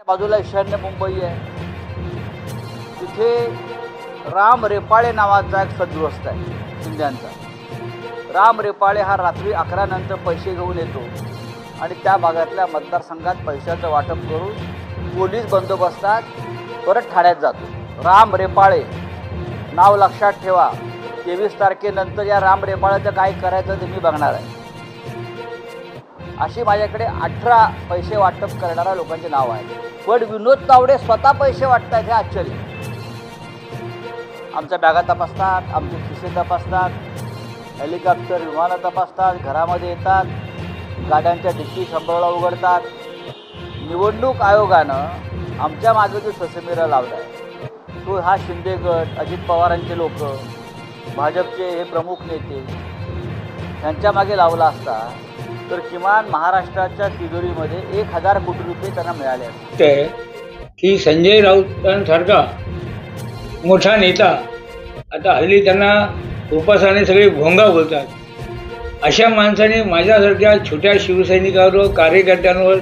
बाजूला ईशान्य मुंबई आहे, तिथे राम रेपाळे नावाचा एक सदगृहस्थ आहे शिंद्यांचा. राम रेपाळे हा रात्री 11 नंतर पैसे घेऊन येतो आणि त्या भागातल्या मतदारसंघात पैशाचं वाटप करून पोलीस बंदोबस्तात परत ठाण्यात जातो. राम रेपाळे नाव लक्षात ठेवा. 23 तारखेनंतर या राम रेपाळेचं काय करायचं ते मी बघणार आहे. अशी माझ्याकडे 18 पैसे वाटप करणाऱ्या लोकांचे नाव आहे. पण विनोद तावडे स्वतः पैसे वाटतात हे आश्चर्य. आमच्या बॅगा तपासतात, आमचे खिसे तपासतात, हेलिकॉप्टर विमानं तपासतात, घरामध्ये येतात, गाड्यांच्या डिक्की शंभरला उघडतात. निवडणूक आयोगानं आमच्या मागे जो ससेमिरा लावला आहे तो हा शिंदे गट, अजित पवारांचे लोक, भाजपचे हे प्रमुख नेते यांच्या मागे लावला असता तर किमान महाराष्ट्राच्या तिजोरीमध्ये 1000 कोटी रुपये त्यांना मिळाले असते. की संजय राऊतांसारखा मोठा नेता आता हल्ली त्यांना उपासाने सगळे भोंगा बोलतात. अशा माणसाने माझ्यासारख्या छोट्या शिवसैनिकांवर, कार्यकर्त्यांवर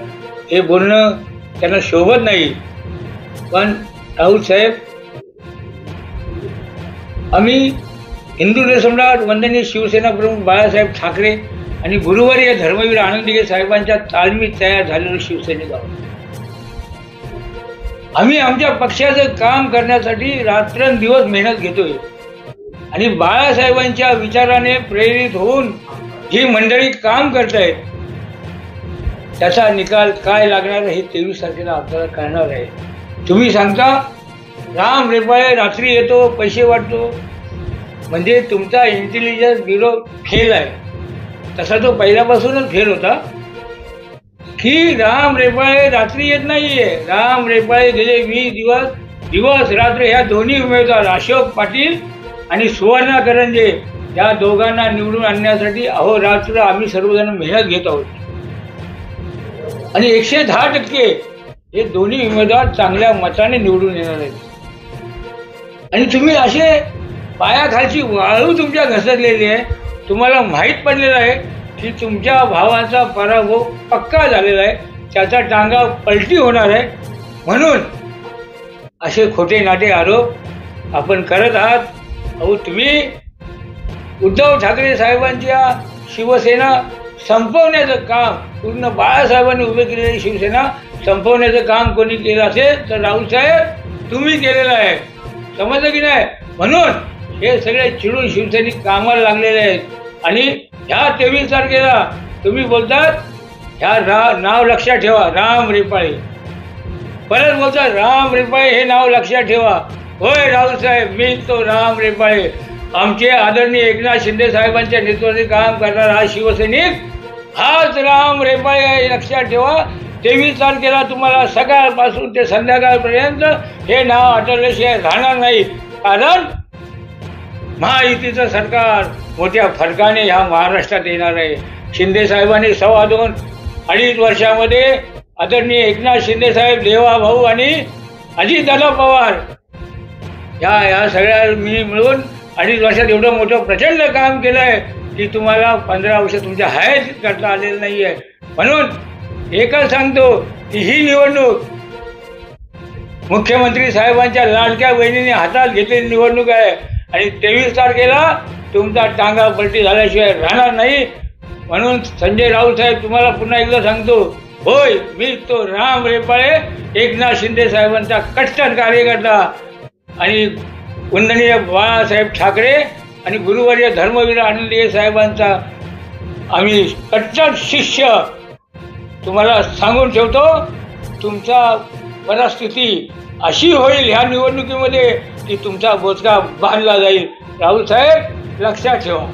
हे बोलणं त्यांना शोभत नाही. पण राऊत साहेब, आम्ही हिंदू देशम्राट वंदनीय शिवसेना प्रमुख बाळासाहेब ठाकरे आणि गुरुवारी या धर्मवीर आनंद दिघे साहेबांच्या तालमीत तयार झालेलो शिवसैनिक आहोत. आम्ही आमच्या पक्षाचं काम करण्यासाठी रात्रंदिवस मेहनत घेतोय आणि बाळासाहेबांच्या विचाराने प्रेरित होऊन ही मंडळी काम करतायत. त्याचा निकाल काय लागणार हे 23 तारखेला आपल्याला कळणार आहे. तुम्ही सांगता राम रेपाळे रात्री येतो, पैसे वाटतो, म्हणजे तुमचा इंटेलिजन्स ब्युरो फेल आहे. तसा तो पहिल्यापासूनच फेल होता की राम रेपाळे रात्री येत नाहीये. राम रेपाळे गेले 20 दिवस रात्र ह्या दोन्ही उमेदवार अशोक पाटील आणि सुवर्णा करंजे या दोघांना निवडून आणण्यासाठी अहोरात्र आम्ही सर्वजण मेहनत घेत आहोत. आणि 110% हे दोन्ही उमेदवार चांगल्या मताने निवडून येणार आहेत. आणि तुम्ही असे पायाखालची वाळू तुमच्या घसरलेली आहे. तुम्हाला माहीत पडलेलं आहे की तुमच्या भावाचा पराभव पक्का झालेला आहे, त्याचा टांगा पलटी होणार आहे. म्हणून असे खोटे नाटे आरोप आपण करत आहात. अहो, तुम्ही उद्धव ठाकरे साहेबांच्या शिवसेना संपवण्याचं काम, पूर्ण बाळासाहेबांनी उभे केलेली शिवसेना संपवण्याचं काम कोणी केलं असेल तर राऊत साहेब तुम्ही केलेलं आहे. समजलं की नाही? म्हणून हे सगळे चिडून शिवसैनिक कामाला लागलेले आहेत. आणि ह्या 23 तारखेला तुम्ही बोलतात ह्या नाव लक्षात ठेवा, राम रेपाळे. परत बोलतात राम रेपाळे हे नाव लक्षात ठेवा. होय राऊत साहेब, मी तो राम रेपाळे. आमचे आदरणीय एकनाथ शिंदे साहेबांच्या नेतृत्वाने काम करणारा हा शिवसैनिक हाच राम रेपाळे आहे, लक्षात ठेवा. 23 तारखेला तुम्हाला सकाळपासून ते संध्याकाळपर्यंत हे नाव आठवल्याशिवाय राहणार नाही. कारण महायुतीचं सरकार मोठ्या फरकाने ह्या महाराष्ट्रात येणार आहे. शिंदे साहेबांनी 2.5 वर्षामध्ये आदरणीय एकनाथ शिंदे साहेब, देवा भाऊ आणि अजितदादा पवार या सगळ्या मिळून 2.5 वर्षात एवढं मोठं प्रचंड काम केलं आहे की तुम्हाला 15 वर्ष तुमच्या हयात करता आलेलं नाही आहे. म्हणून एकच सांगतो की ही निवडणूक मुख्यमंत्री साहेबांच्या लाडक्या बहिणीने हातात घेतलेली निवडणूक आहे. आणि 23 तारखेला तुमचा टांगा पलटी झाल्याशिवाय राहणार नाही. म्हणून संजय राऊत साहेब, तुम्हाला पुन्हा एकदा सांगतो, होय, मी तो राम रेपाळे, एकनाथ शिंदे साहेबांचा कट्टर कार्यकर्ता आणि वंदनीय बाळासाहेब ठाकरे आणि गुरुवर्य धर्मवीर आनंद दिघे साहेबांचा आम्ही कट्टर शिष्य. तुम्हाला सांगून ठेवतो, तुमचा परिस्थिती अशी होईल ह्या निवडणुकीमध्ये की तुमचा बोचका बांधला जाईल. राऊत साहेब, लक्षात ठेवा.